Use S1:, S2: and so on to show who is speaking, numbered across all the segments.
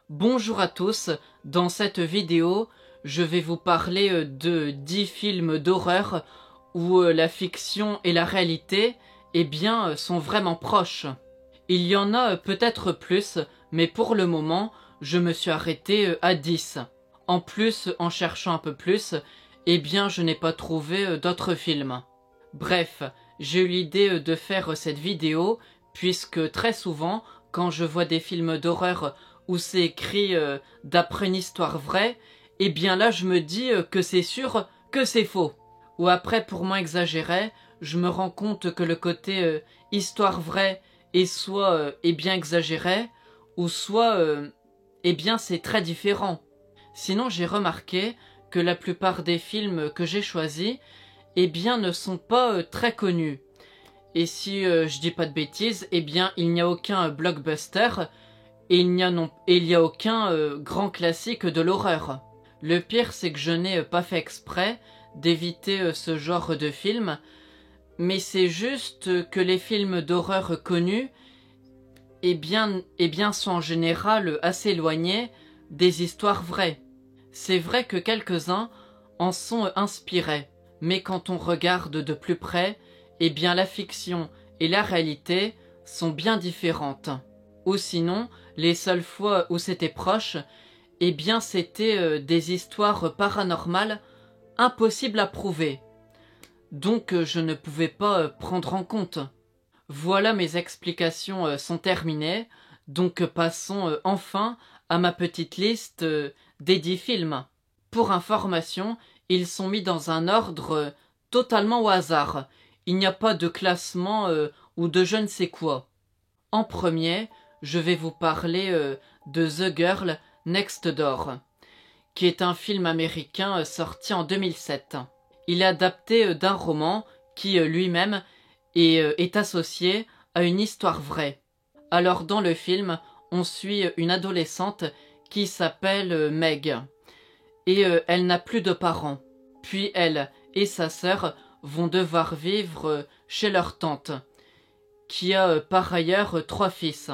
S1: Bonjour à tous, dans cette vidéo, je vais vous parler de 10 films d'horreur où la fiction et la réalité sont vraiment proches. Il y en a peut-être plus, mais pour le moment, je me suis arrêté à 10. En plus, en cherchant un peu plus, je n'ai pas trouvé d'autres films. Bref, j'ai eu l'idée de faire cette vidéo puisque très souvent, quand je vois des films d'horreur où c'est écrit d'après une histoire vraie, là je me dis que c'est sûr que c'est faux. Ou après, pour moins exagérer, je me rends compte que le côté histoire vraie est soit bien exagéré, ou soit c'est très différent. Sinon, j'ai remarqué que la plupart des films que j'ai choisis ne sont pas très connus. Et si je dis pas de bêtises, il n'y a aucun blockbuster et il n'y a aucun grand classique de l'horreur. Le pire, c'est que je n'ai pas fait exprès d'éviter ce genre de film, mais c'est juste que les films d'horreur connus sont en général assez éloignés des histoires vraies. C'est vrai que quelques-uns en sont inspirés, mais quand on regarde de plus près, la fiction et la réalité sont bien différentes. Ou sinon, les seules fois où c'était proche, c'était des histoires paranormales impossibles à prouver. Donc je ne pouvais pas prendre en compte. Voilà, mes explications sont terminées, donc passons enfin à ma petite liste des 10 films. Pour information, ils sont mis dans un ordre totalement au hasard. Il n'y a pas de classement ou de je ne sais quoi. En premier, je vais vous parler de The Girl Next Door, qui est un film américain sorti en 2007. Il est adapté d'un roman qui lui-même est associé à une histoire vraie. Alors dans le film, on suit une adolescente qui s'appelle Meg, et elle n'a plus de parents. Puis elle et sa sœur vont devoir vivre chez leur tante, qui a par ailleurs 3 fils.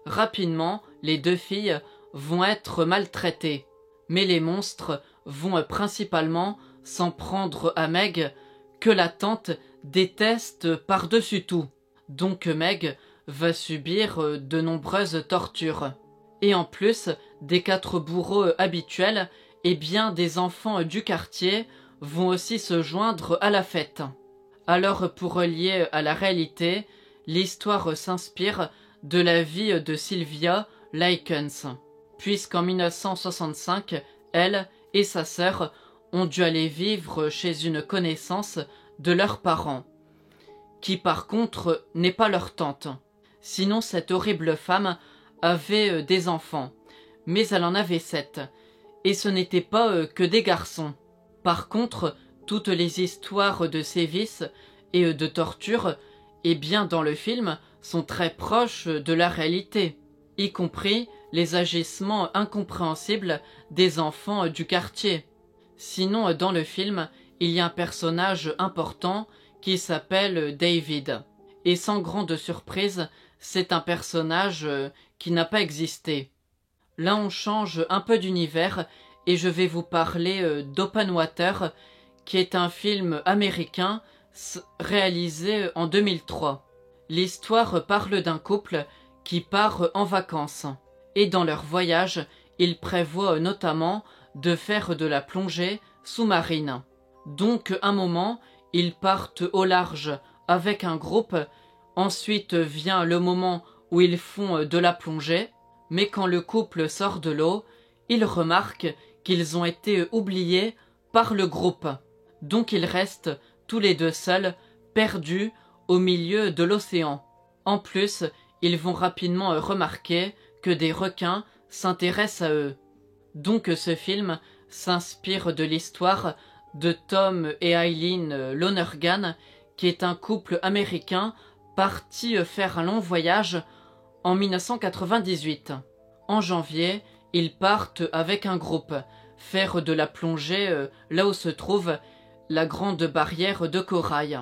S1: Rapidement, les 2 filles vont être maltraitées, mais les monstres vont principalement s'en prendre à Meg, que la tante déteste par-dessus tout. Donc Meg va subir de nombreuses tortures. Et en plus des 4 bourreaux habituels, des enfants du quartier vont aussi se joindre à la fête. Alors, pour relier à la réalité, l'histoire s'inspire de la vie de Sylvia Likens, puisqu'en 1965, elle et sa sœur ont dû aller vivre chez une connaissance de leurs parents, qui par contre n'est pas leur tante. Sinon, cette horrible femme avait des enfants, mais elle en avait 7, et ce n'était pas que des garçons. Par contre, toutes les histoires de sévices et de torture, dans le film, sont très proches de la réalité, y compris les agissements incompréhensibles des enfants du quartier. Sinon, dans le film, il y a un personnage important qui s'appelle David. Et sans grande surprise, c'est un personnage qui n'a pas existé. Là, on change un peu d'univers et je vais vous parler d'Open Water, qui est un film américain réalisé en 2003. L'histoire parle d'un couple qui part en vacances. Et dans leur voyage, ils prévoient notamment de faire de la plongée sous-marine. Donc, un moment, ils partent au large avec un groupe. Ensuite vient le moment où ils font de la plongée. Mais quand le couple sort de l'eau, ils remarquent qu'ils ont été oubliés par le groupe. Donc ils restent tous les 2 seuls, perdus au milieu de l'océan. En plus, ils vont rapidement remarquer que des requins s'intéressent à eux. Donc ce film s'inspire de l'histoire de Tom et Eileen Lonergan, qui est un couple américain parti faire un long voyage en 1998. En janvier, ils partent avec un groupe faire de la plongée là où se trouve la grande barrière de corail.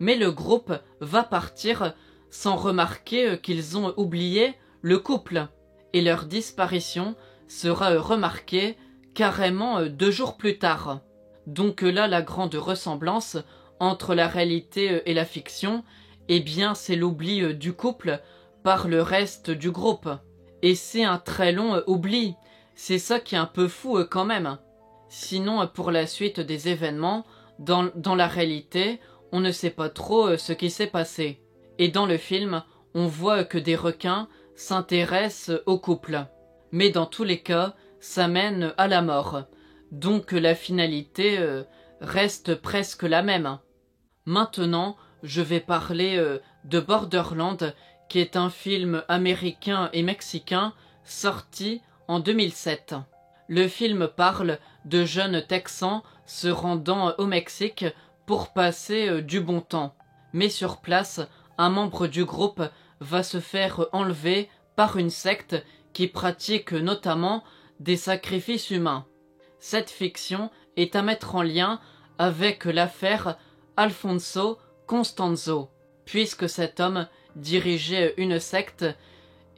S1: Mais le groupe va partir sans remarquer qu'ils ont oublié le couple. Et leur disparition sera remarqué carrément 2 jours plus tard. Donc là, la grande ressemblance entre la réalité et la fiction, eh bien c'est l'oubli du couple par le reste du groupe. Et c'est un très long oubli. C'est ça qui est un peu fou quand même. Sinon, pour la suite des événements, dans la réalité, on ne sait pas trop ce qui s'est passé. Et dans le film, on voit que des requins s'intéressent au couple. Mais dans tous les cas, ça mène à la mort. Donc la finalité reste presque la même. Maintenant, je vais parler de Borderland, qui est un film américain et mexicain sorti en 2007. Le film parle de jeunes Texans se rendant au Mexique pour passer du bon temps. Mais sur place, un membre du groupe va se faire enlever par une secte qui pratique notamment des sacrifices humains. Cette fiction est à mettre en lien avec l'affaire Alfonso Constanzo, puisque cet homme dirigeait une secte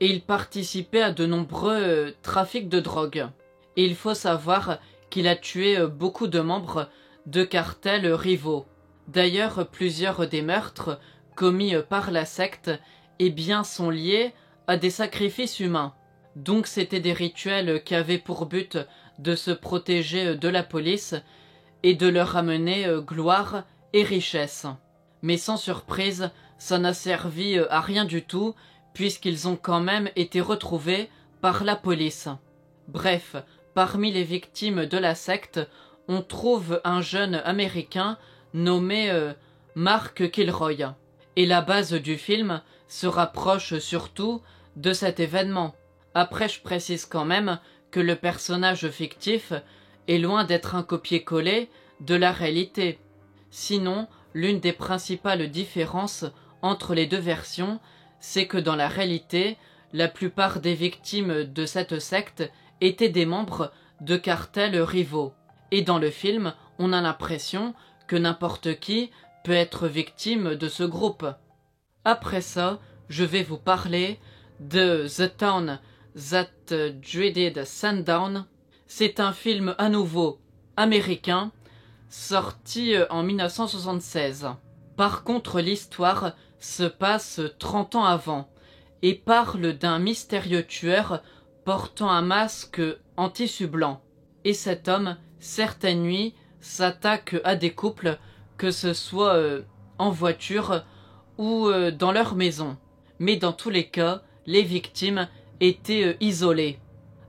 S1: et il participait à de nombreux trafics de drogue. Et il faut savoir qu'il a tué beaucoup de membres de cartels rivaux. D'ailleurs, plusieurs des meurtres commis par la secte eh bien, sont liés à des sacrifices humains. Donc c'était des rituels qui avaient pour but de se protéger de la police et de leur amener gloire et richesse. Mais sans surprise, ça n'a servi à rien du tout, puisqu'ils ont quand même été retrouvés par la police. Bref, parmi les victimes de la secte, on trouve un jeune américain nommé Mark Kilroy. Et la base du film se rapproche surtout de cet événement. Après, je précise quand même que le personnage fictif est loin d'être un copier-coller de la réalité. Sinon, l'une des principales différences entre les deux versions, c'est que dans la réalité, la plupart des victimes de cette secte étaient des membres de cartels rivaux. Et dans le film, on a l'impression que n'importe qui peut être victime de ce groupe. Après ça, je vais vous parler de The Town That Dreaded Sundown. C'est un film à nouveau américain, sorti en 1976. Par contre, l'histoire se passe 30 ans avant et parle d'un mystérieux tueur portant un masque en tissu blanc. Et cet homme, certaines nuits, s'attaque à des couples, que ce soit en voiture ou dans leur maison. Mais dans tous les cas, les victimes étaient isolées.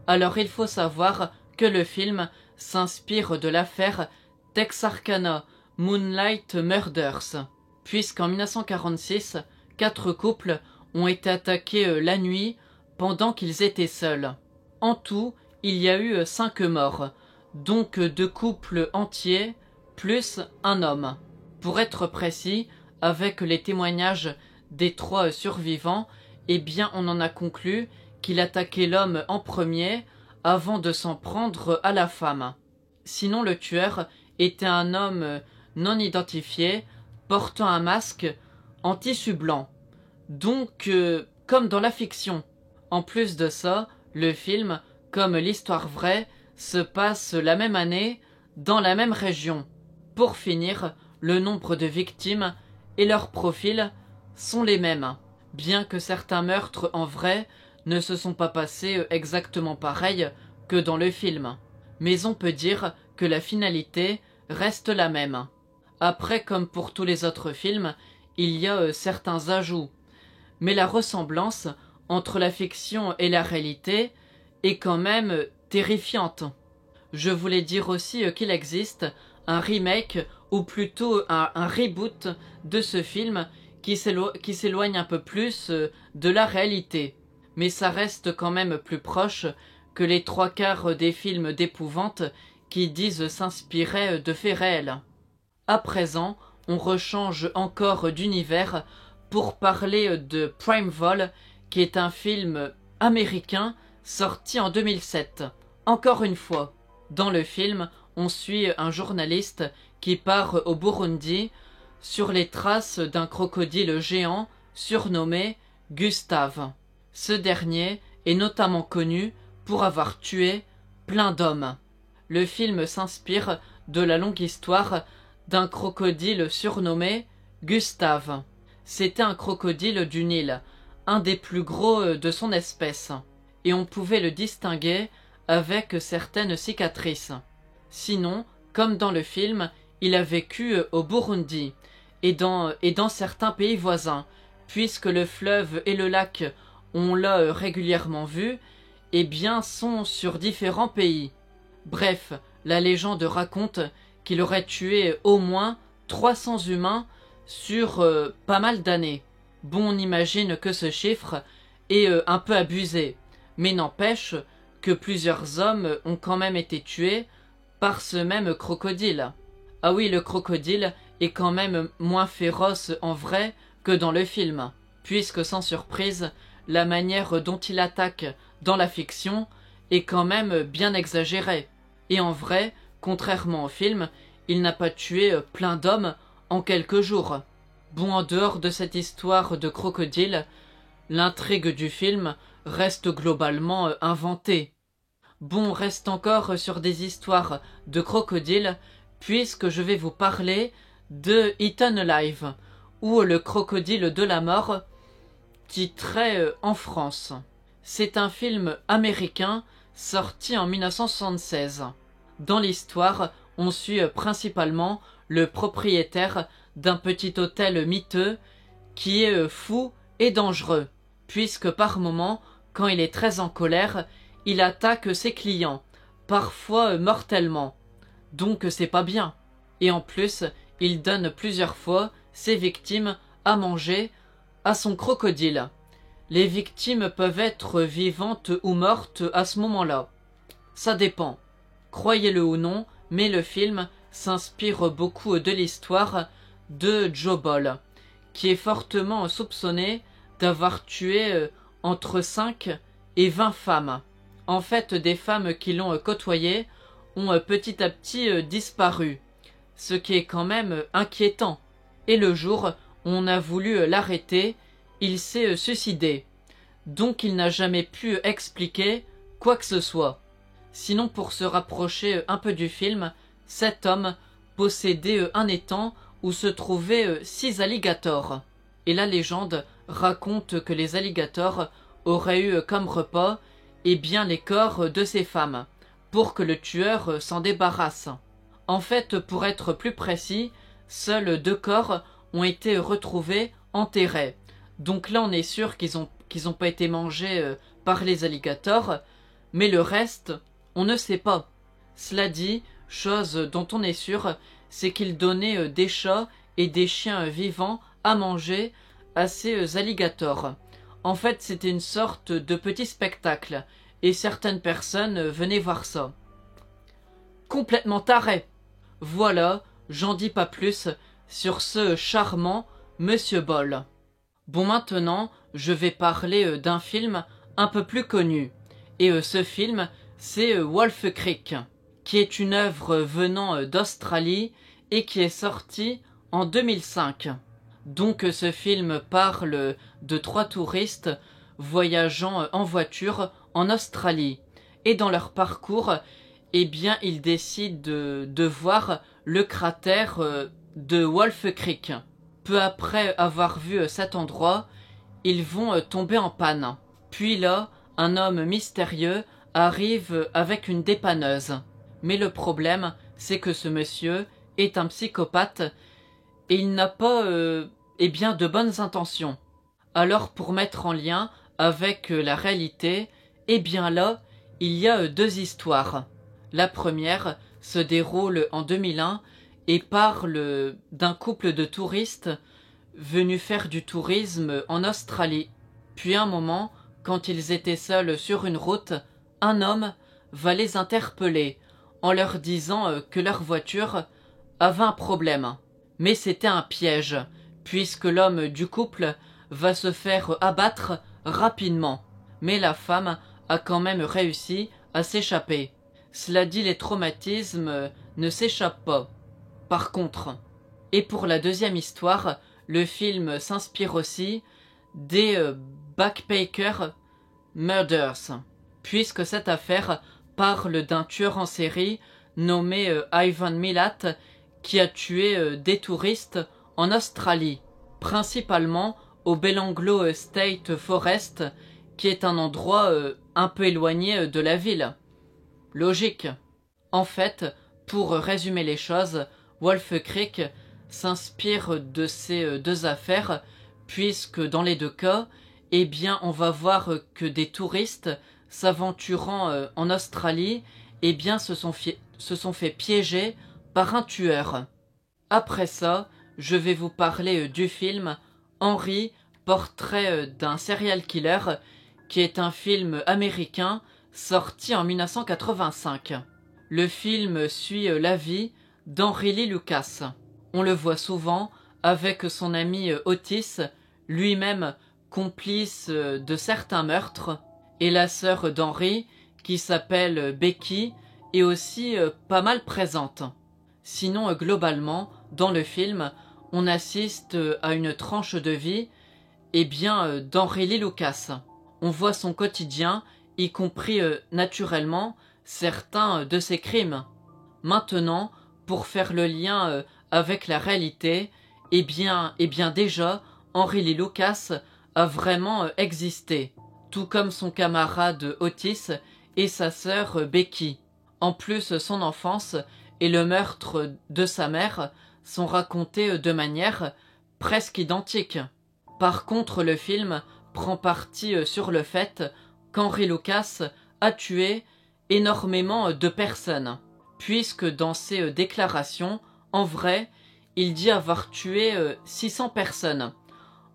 S1: Alors il faut savoir que le film s'inspire de l'affaire Texarkana Moonlight Murders, puisqu'en 1946, 4 couples ont été attaqués la nuit pendant qu'ils étaient seuls. En tout, il y a eu 5 morts, donc 2 couples entiers, plus un homme. Pour être précis, avec les témoignages des 3 survivants, eh bien on en a conclu qu'il attaquait l'homme en premier avant de s'en prendre à la femme. Sinon le tueur était un homme non identifié, portant un masque en tissu blanc. Donc, comme dans la fiction. En plus de ça, le film, comme l'histoire vraie, se passe la même année, dans la même région. Pour finir, le nombre de victimes et leurs profils sont les mêmes, bien que certains meurtres en vrai ne se sont pas passés exactement pareils que dans le film. Mais on peut dire que la finalité reste la même. Après, comme pour tous les autres films, il y a certains ajouts. Mais la ressemblance entre la fiction et la réalité est quand même terrifiante. Je voulais dire aussi qu'il existe un remake, ou plutôt un reboot de ce film qui s'éloigne un peu plus de la réalité. Mais ça reste quand même plus proche que les 3/4 des films d'épouvante qui disent s'inspirer de faits réels. À présent, on rechange encore d'univers pour parler de Primeval, qui est un film américain sorti en 2007. Encore une fois, dans le film, on suit un journaliste qui part au Burundi sur les traces d'un crocodile géant surnommé Gustave. Ce dernier est notamment connu pour avoir tué plein d'hommes. Le film s'inspire de la longue histoire d'un crocodile surnommé Gustave. C'était un crocodile du Nil, un des plus gros de son espèce, et on pouvait le distinguer avec certaines cicatrices. Sinon, comme dans le film, il a vécu au Burundi et dans certains pays voisins, puisque le fleuve et le lac, on l'a régulièrement vu, eh bien sont sur différents pays. Bref, la légende raconte qu'il aurait tué au moins 300 humains sur pas mal d'années. Bon, on imagine que ce chiffre est un peu abusé, mais n'empêche que plusieurs hommes ont quand même été tués par ce même crocodile. Ah oui, le crocodile est quand même moins féroce en vrai que dans le film, puisque sans surprise, la manière dont il attaque dans la fiction est quand même bien exagérée. Et en vrai, contrairement au film, il n'a pas tué plein d'hommes en quelques jours. Bon, en dehors de cette histoire de crocodile, l'intrigue du film reste globalement inventée. Bon, on reste encore sur des histoires de crocodiles, puisque je vais vous parler de Eaten Alive, ou le crocodile de la mort, titré en France. C'est un film américain sorti en 1976. Dans l'histoire, on suit principalement le propriétaire d'un petit hôtel miteux qui est fou et dangereux, puisque par moments, quand il est très en colère, il attaque ses clients, parfois mortellement. Donc c'est pas bien. Et en plus, il donne plusieurs fois ses victimes à manger à son crocodile. Les victimes peuvent être vivantes ou mortes à ce moment-là. Ça dépend. Croyez-le ou non, mais le film s'inspire beaucoup de l'histoire de Joe Ball, qui est fortement soupçonné d'avoir tué entre 5 et 20 femmes. En fait, des femmes qui l'ont côtoyé ont petit à petit disparu, ce qui est quand même inquiétant. Et le jour où on a voulu l'arrêter, il s'est suicidé. Donc il n'a jamais pu expliquer quoi que ce soit. Sinon, pour se rapprocher un peu du film, cet homme possédait un étang où se trouvaient 6 alligators. Et la légende raconte que les alligators auraient eu comme repas bien les corps de ces femmes, pour que le tueur s'en débarrasse. En fait, pour être plus précis, seuls 2 corps ont été retrouvés enterrés. Donc là, on est sûr qu'ils ont pas été mangés par les alligators, mais le reste, on ne sait pas. Cela dit, chose dont on est sûr, c'est qu'ils donnaient des chats et des chiens vivants à manger à ces alligators. En fait, c'était une sorte de petit spectacle, et certaines personnes venaient voir ça. Complètement taré. Voilà, j'en dis pas plus sur ce charmant Monsieur Ball. Bon, maintenant, je vais parler d'un film un peu plus connu. Et ce film, c'est Wolf Creek, qui est une œuvre venant d'Australie et qui est sortie en 2005. Donc ce film parle de 3 touristes voyageant en voiture en Australie. Et dans leur parcours, bien, ils décident de voir le cratère de Wolf Creek. Peu après avoir vu cet endroit, ils vont tomber en panne. Puis là, un homme mystérieux arrive avec une dépanneuse. Mais le problème, c'est que ce monsieur est un psychopathe et il n'a pas bien de bonnes intentions. Alors pour mettre en lien avec la réalité, bien là, il y a 2 histoires. La première se déroule en 2001 et parle d'un couple de touristes venus faire du tourisme en Australie. Puis un moment, quand ils étaient seuls sur une route, un homme va les interpeller en leur disant que leur voiture avait un problème. Mais c'était un piège, puisque l'homme du couple va se faire abattre rapidement. Mais la femme a quand même réussi à s'échapper. Cela dit, les traumatismes ne s'échappent pas. Par contre, et pour la deuxième histoire, le film s'inspire aussi des Backpacker Murders. puisque cette affaire parle d'un tueur en série nommé Ivan Milat qui a tué des touristes en Australie, principalement au Belanglo State Forest, qui est un endroit un peu éloigné de la ville. Logique. En fait, pour résumer les choses, Wolf Creek s'inspire de ces deux affaires, puisque dans les deux cas, eh bien, on va voir que des touristes s'aventurant en Australie, eh bien, se sont fait piéger par un tueur. Après ça, je vais vous parler du film Henry, portrait d'un serial killer, qui est un film américain sorti en 1985. Le film suit la vie d'Henry Lee Lucas. On le voit souvent avec son ami Otis, lui-même complice de certains meurtres, et la sœur d'Henry, qui s'appelle Becky, est aussi pas mal présente. Sinon, globalement, dans le film, on assiste à une tranche de vie d'Henry Lee Lucas. On voit son quotidien, y compris naturellement certains de ses crimes. Maintenant, pour faire le lien avec la réalité, déjà, Henry Lee Lucas a vraiment existé, tout comme son camarade Otis et sa sœur Becky. En plus, son enfance et le meurtre de sa mère sont racontés de manière presque identique. Par contre, le film prend parti sur le fait qu'Henry Lucas a tué énormément de personnes, puisque dans ses déclarations, en vrai, il dit avoir tué 600 personnes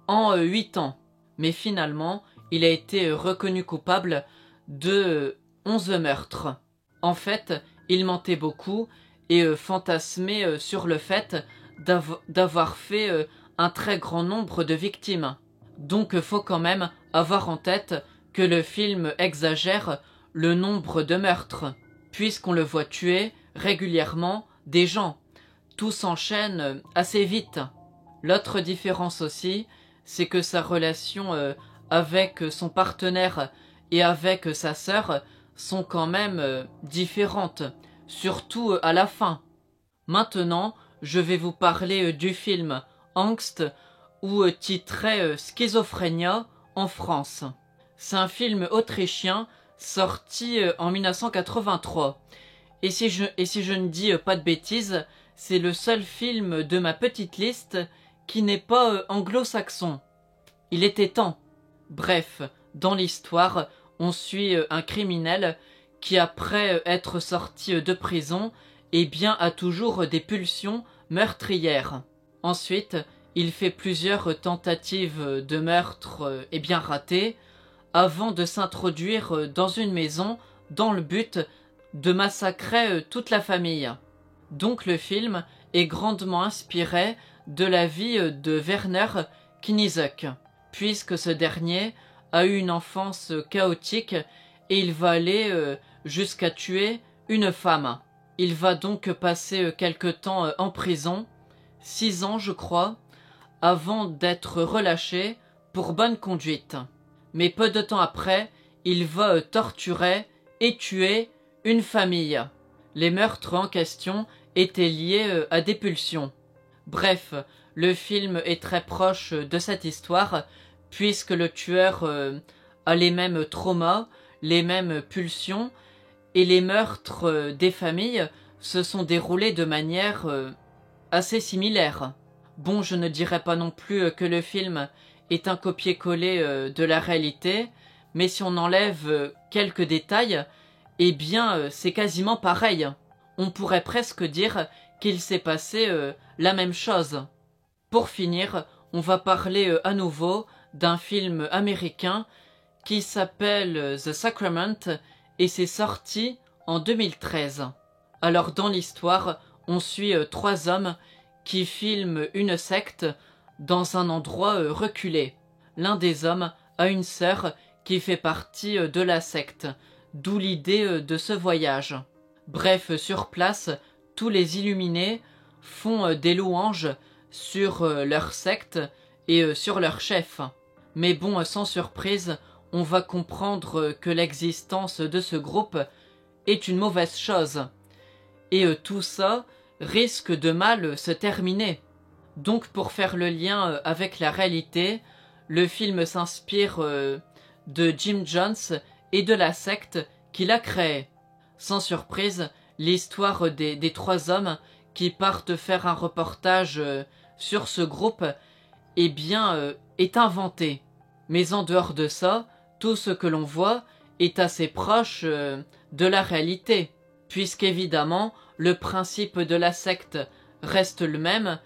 S1: en 8 ans. Mais finalement, il a été reconnu coupable de 11 meurtres. En fait, il mentait beaucoup et fantasmait sur le fait d'avoir fait un très grand nombre de victimes. Donc faut quand même avoir en tête que le film exagère le nombre de meurtres, puisqu'on le voit tuer régulièrement des gens. Tout s'enchaîne assez vite. L'autre différence aussi, c'est que sa relation avec son partenaire et avec sa sœur sont quand même différentes, surtout à la fin. Maintenant, je vais vous parler du film Angst, ou titré Schizophrénia en France. C'est un film autrichien sorti en 1983. Et si je ne dis pas de bêtises, c'est le seul film de ma petite liste qui n'est pas anglo-saxon. Il était temps. Bref, dans l'histoire, on suit un criminel qui, après être sorti de prison, a toujours des pulsions meurtrières. Ensuite, il fait plusieurs tentatives de meurtre ratées, avant de s'introduire dans une maison dans le but de massacrer toute la famille. Donc le film est grandement inspiré de la vie de Werner Kniesek, puisque ce dernier a eu une enfance chaotique et il va aller jusqu'à tuer une femme. Il va donc passer quelque temps en prison, 6 ans je crois, avant d'être relâché pour bonne conduite. Mais peu de temps après, il va torturer et tuer une famille. Les meurtres en question étaient liés à des pulsions. Bref, le film est très proche de cette histoire, puisque le tueur a les mêmes traumas, les mêmes pulsions, et les meurtres des familles se sont déroulés de manière assez similaire. Bon, je ne dirais pas non plus que le film est un copier-coller de la réalité, mais si on enlève quelques détails, c'est quasiment pareil. On pourrait presque dire qu'il s'est passé la même chose. Pour finir, on va parler à nouveau d'un film américain qui s'appelle The Sacrament et c'est sorti en 2013. Alors dans l'histoire, on suit 3 hommes qui filment une secte dans un endroit reculé. L'un des hommes a une sœur qui fait partie de la secte, d'où l'idée de ce voyage. Bref, sur place, tous les illuminés font des louanges sur leur secte et sur leur chef. Mais bon, sans surprise, on va comprendre que l'existence de ce groupe est une mauvaise chose. Et tout ça risque de mal se terminer. Donc pour faire le lien avec la réalité, le film s'inspire de Jim Jones et de la secte qu'il a créée. Sans surprise, l'histoire des trois hommes qui partent faire un reportage sur ce groupe est inventée. Mais en dehors de ça, tout ce que l'on voit est assez proche de la réalité, puisqu'évidemment, le principe de la secte reste le même,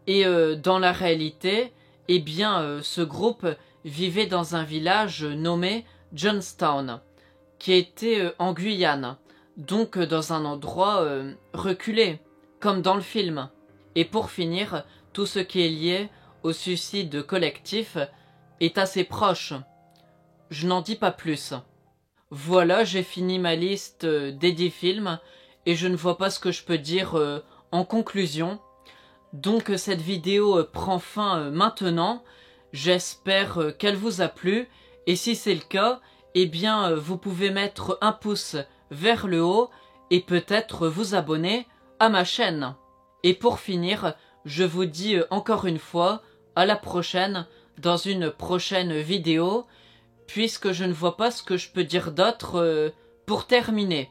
S1: et dans la réalité, ce groupe vivait dans un village nommé Johnstown, qui était en Guyane, donc dans un endroit reculé, comme dans le film. Et pour finir, tout ce qui est lié au suicide collectif est assez proche. Je n'en dis pas plus. Voilà, j'ai fini ma liste des 10 films, et je ne vois pas ce que je peux dire en conclusion. Donc cette vidéo prend fin maintenant. J'espère qu'elle vous a plu, et si c'est le cas, vous pouvez mettre un pouce vers le haut et peut-être vous abonner à ma chaîne. Et pour finir, je vous dis encore une fois à la prochaine dans une prochaine vidéo, puisque je ne vois pas ce que je peux dire d'autre pour terminer.